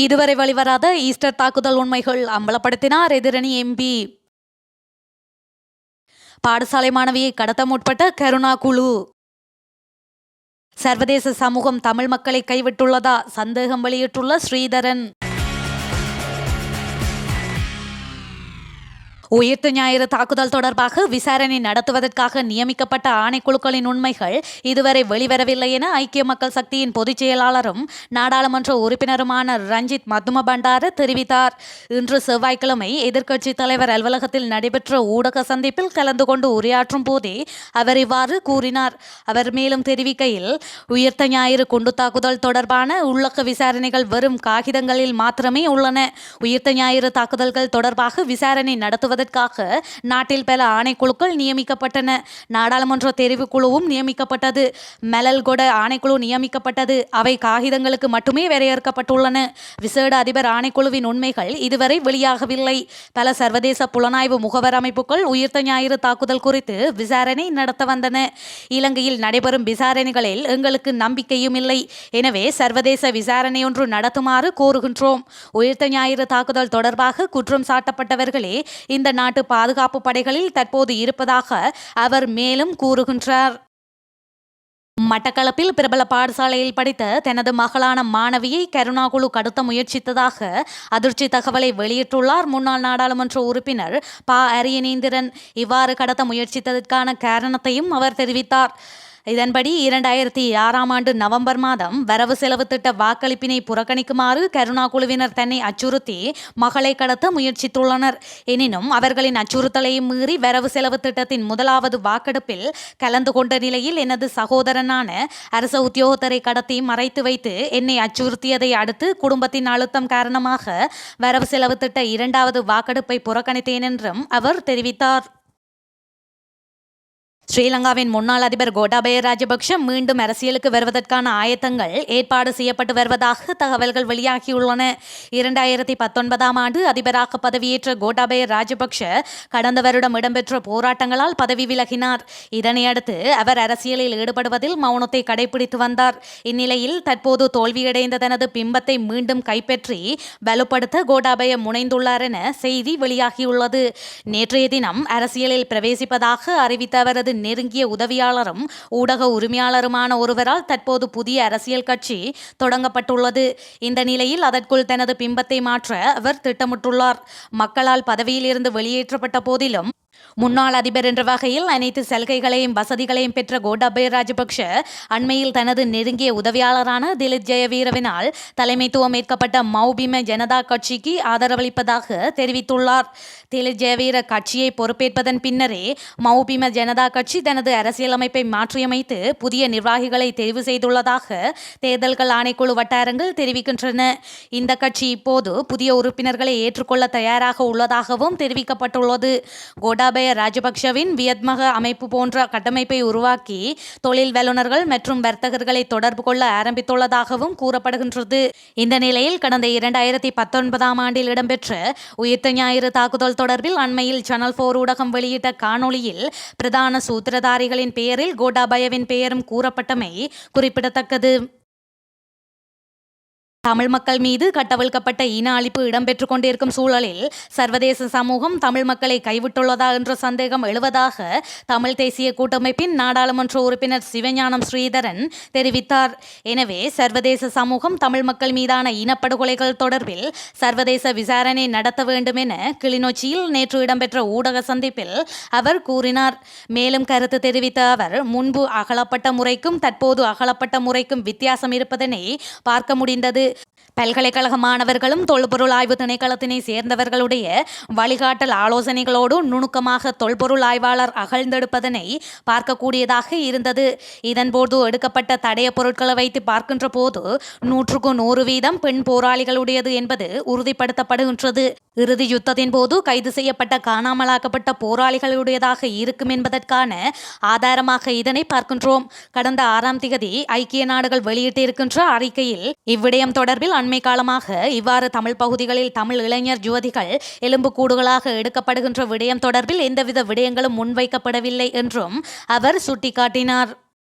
இதுவரை வெளிவராத ஈஸ்டர் தாக்குதல் உண்மைகள் அம்பலப்படுத்தினார் எதிரணி எம்பி. பாடசாலை மாணவியை கடத்த முற்பட்ட கருணா குழு. சர்வதேச சமூகம் தமிழ் மக்களை கைவிட்டுள்ளதா சந்தேகம் வெளியிட்டுள்ள ஸ்ரீதரன். உயிர்த்த ஞாயிறு தாக்குதல் தொடர்பாக விசாரணை நடத்துவதற்காக நியமிக்கப்பட்ட ஆணைக்குழுக்களின் உண்மைகள் இதுவரை வெளிவரவில்லை என ஐக்கிய மக்கள் சக்தியின் பொதுச் செயலாளரும் நாடாளுமன்ற உறுப்பினருமான ரஞ்சித் மத்துமபண்டார தெரிவித்தார். இன்று செவ்வாய்க்கிழமை எதிர்க்கட்சித் தலைவர் அலுவலகத்தில் நடைபெற்ற ஊடக சந்திப்பில் கலந்து கொண்டு உரையாற்றும் போதே அவர் இவ்வாறு கூறினார். அவர் மேலும் தெரிவிக்கையில், உயிர்த்த ஞாயிறு குண்டு தாக்குதல் தொடர்பான உள்ளக விசாரணைகள் வெறும் காகிதங்களில் மாத்திரமே உள்ளன. உயிர்த்த ஞாயிறு தாக்குதல்கள் தொடர்பாக விசாரணை நடத்துவதற்காக நாட்டில் பல ஆணைக்குழுக்கள் நியமிக்கப்பட்டன. நாடாளுமன்ற தெரிவுக்குழுவும் நியமிக்கப்பட்டது. மெலல்கொட ஆணைக்குழு நியமிக்கப்பட்டது. அவை காகிதங்களுக்கு மட்டுமே வரையறுக்கப்பட்டுள்ளன. விசேட அதிபர் ஆணைக்குழுவின் உண்மைகள் இதுவரை வெளியாகவில்லை. பல சர்வதேச புலனாய்வு முகவர் அமைப்புகள் உயிர்த்த ஞாயிறு தாக்குதல் குறித்து விசாரணை நடத்த வந்தன. இலங்கையில் நடைபெறும் விசாரணைகளில் எங்களுக்கு நம்பிக்கையும் இல்லை. எனவே சர்வதேச விசாரணை ஒன்று நடத்துமாறு கோருகின்றோம். உயிர்த்த ஞாயிறு தாக்குதல் தொடர்பாக குற்றம் சாட்டப்பட்டவர்களே இந்த நாட்டு பாதுகாப்பு படைகளில் தற்போது இருப்பதாக அவர் மேலும் கூறுகின்றார். மட்டக்களப்பில் பிரபல பாடசாலையில் படித்த தனது மகளான மாணவியை கருணா குழு கடத்த முயற்சித்ததாக அதிர்ச்சி தகவலை வெளியிட்டுள்ளார் முன்னாள் நாடாளுமன்ற உறுப்பினர் ப. அரியநேந்திரன். இவ்வாறு கடத்த முயற்சித்ததற்கான காரணத்தையும் அவர் தெரிவித்தார். இதன்படி 2006ஆம் ஆண்டு நவம்பர் மாதம் வரவு செலவு திட்ட வாக்களிப்பினை புறக்கணிக்குமாறு கருணா குழுவினர் தன்னை அச்சுறுத்தி மகளை கடத்த முயற்சித்துள்ளனர். எனினும் அவர்களின் அச்சுறுத்தலையும் மீறி வரவு செலவு திட்டத்தின் முதலாவது வாக்கெடுப்பில் கலந்து கொண்ட நிலையில் எனது சகோதரனான அரச உத்தியோகத்தரை கடத்தி மறைத்து வைத்து என்னை அச்சுறுத்தியதை அடுத்து குடும்பத்தின் அழுத்தம் காரணமாக வரவு செலவு திட்ட இரண்டாவது வாக்கெடுப்பை புறக்கணித்தேன் என்றும் அவர் தெரிவித்தார். ஸ்ரீலங்காவின் முன்னாள் அதிபர் கோட்டாபய ராஜபக்ஷ மீண்டும் அரசியலுக்கு வருவதற்கான ஆயத்தங்கள் ஏற்பாடு செய்யப்பட்டு வருவதாக தகவல்கள் வெளியாகியுள்ளன. 2019ஆம் ஆண்டு அதிபராக பதவியேற்ற கோட்டாபய ராஜபக்ஷ கடந்த வருடம் இடம்பெற்ற போராட்டங்களால் பதவி விலகினார். இதனையடுத்து அவர் அரசியலில் ஈடுபடுவதில் மௌனத்தை கடைபிடித்து வந்தார். இந்நிலையில் தற்போது தோல்வியடைந்த தனது பிம்பத்தை மீண்டும் கைப்பற்றி வலுப்படுத்த கோட்டாபய முனைந்துள்ளார் என செய்தி வெளியாகியுள்ளது. நேற்றைய தினம் அரசியலில் பிரவேசிப்பதாக அறிவித்த அவரது நெருங்கிய உதவியாளரும் ஊடக உரிமையாளருமான ஒருவரால் தற்போது புதிய அரசியல் கட்சி தொடங்கப்பட்டுள்ளது. இந்த நிலையில் அதற்குள் தனது பிம்பத்தை மாற்ற அவர் திட்டமிட்டுள்ளார். மக்களால் பதவியில் இருந்து வெளியேற்றப்பட்ட போதிலும் முன்னாள் அதிபர் என்ற வகையில் அனைத்து சலுகைகளையும் வசதிகளையும் பெற்ற கோட்டாபய ராஜபக்ஷ அண்மையில் தனது நெருங்கிய உதவியாளரான திலித் ஜெயவீரவினால் தலைமைத்துவம் ஏற்கப்பட்ட மௌபிம ஜனதா கட்சிக்கு ஆதரவளிப்பதாக தெரிவித்துள்ளார். திலித் ஜெயவீர கட்சியை பொறுப்பேற்பதன் பின்னரே மௌபிம ஜனதா கட்சி தனது அரசியலமைப்பை மாற்றியமைத்து புதிய நிர்வாகிகளை தெரிவு செய்துள்ளதாக தேர்தல்கள் ஆணைக்குழு வட்டாரங்கள் தெரிவிக்கின்றன. இந்த கட்சி இப்போது புதிய உறுப்பினர்களை ஏற்றுக்கொள்ள தயாராக உள்ளதாகவும் தெரிவிக்கப்பட்டுள்ளது. கோட்டாபய ராஜபக்ஷவின் வியத்மக அமைப்பு போன்ற கட்டமைப்பை உருவாக்கி தொழில் வல்லுநர்கள் மற்றும் வர்த்தகர்களை தொடர்பு கொள்ள ஆரம்பித்துள்ளதாகவும் கூறப்படுகின்றது. இந்த நிலையில் கடந்த 2019ஆம் ஆண்டில் இடம்பெற்ற உயிர்த்த ஞாயிறு தாக்குதல் தொடர்பில் அண்மையில் சேனல் 4 ஊடகம் வெளியிட்ட காணொளியில் பிரதான சூத்திரதாரிகளின் பெயரில் கோட்டாபயவின் பெயரும் கூறப்பட்டமை குறிப்பிடத்தக்கது. தமிழ் மக்கள் மீது கட்டவிழ்க்கப்பட்ட இன அழிப்பு இடம்பெற்றுக் கொண்டிருக்கும் சூழலில் சர்வதேச சமூகம் தமிழ் மக்களை கைவிட்டுள்ளதா என்ற சந்தேகம் எழுவதாக தமிழ் தேசிய கூட்டமைப்பின் நாடாளுமன்ற உறுப்பினர் சிவஞானம் ஸ்ரீதரன் தெரிவித்தார். எனவே சர்வதேச சமூகம் தமிழ் மக்கள் மீதான இனப்படுகொலைகள் தொடர்பில் சர்வதேச விசாரணை நடத்த வேண்டும் என கிளிநொச்சியில் நேற்று இடம்பெற்ற ஊடக சந்திப்பில் அவர் கூறினார். மேலும் கருத்து தெரிவித்த அவர், முன்பு அகலப்பட்ட முறைக்கும் தற்போது அகலப்பட்ட முறைக்கும் வித்தியாசம் இருப்பதனை பார்க்க முடிந்தது. பல்கலைக்கழக மாணவர்களும் தொல்பொருள் ஆய்வு திணைக்களத்தினை சேர்ந்தவர்களுடைய வழிகாட்டல் ஆலோசனைகளோடு நுணுக்கமாக தொல்பொருள் ஆய்வாளர் அகழ்ந்தெடுப்பதனை பார்க்கக்கூடியதாக இருந்தது. இதன்போது எடுக்கப்பட்ட தடய பொருட்களை வைத்து பார்க்கின்ற போது 100க்கு 100% பெண் போராளிகளுடையது என்பது உறுதிப்படுத்தப்படுகின்றது. இறுதி யுத்தத்தின் போது கைது செய்யப்பட்ட காணாமலாக்கப்பட்ட போராளிகளுடையதாக இருக்கும் என்பதற்கான ஆதாரமாக இதனை பார்க்கின்றோம். கடந்த 6ஆம் திகதி ஐக்கிய நாடுகள் வெளியிட்டிருக்கின்ற அறிக்கையில் இவ்விடயம் தொடர்பில் அண்மை காலமாக இவ்வாறு தமிழ் பகுதிகளில் தமிழ் இளைஞர் யுவதிகள் எலும்புக்கூடுகளாக எடுக்கப்படுகின்ற விடயம் தொடர்பில் எந்தவித விடயங்களும் முன்வைக்கப்படவில்லை என்றும் அவர் சுட்டிக்காட்டினார்.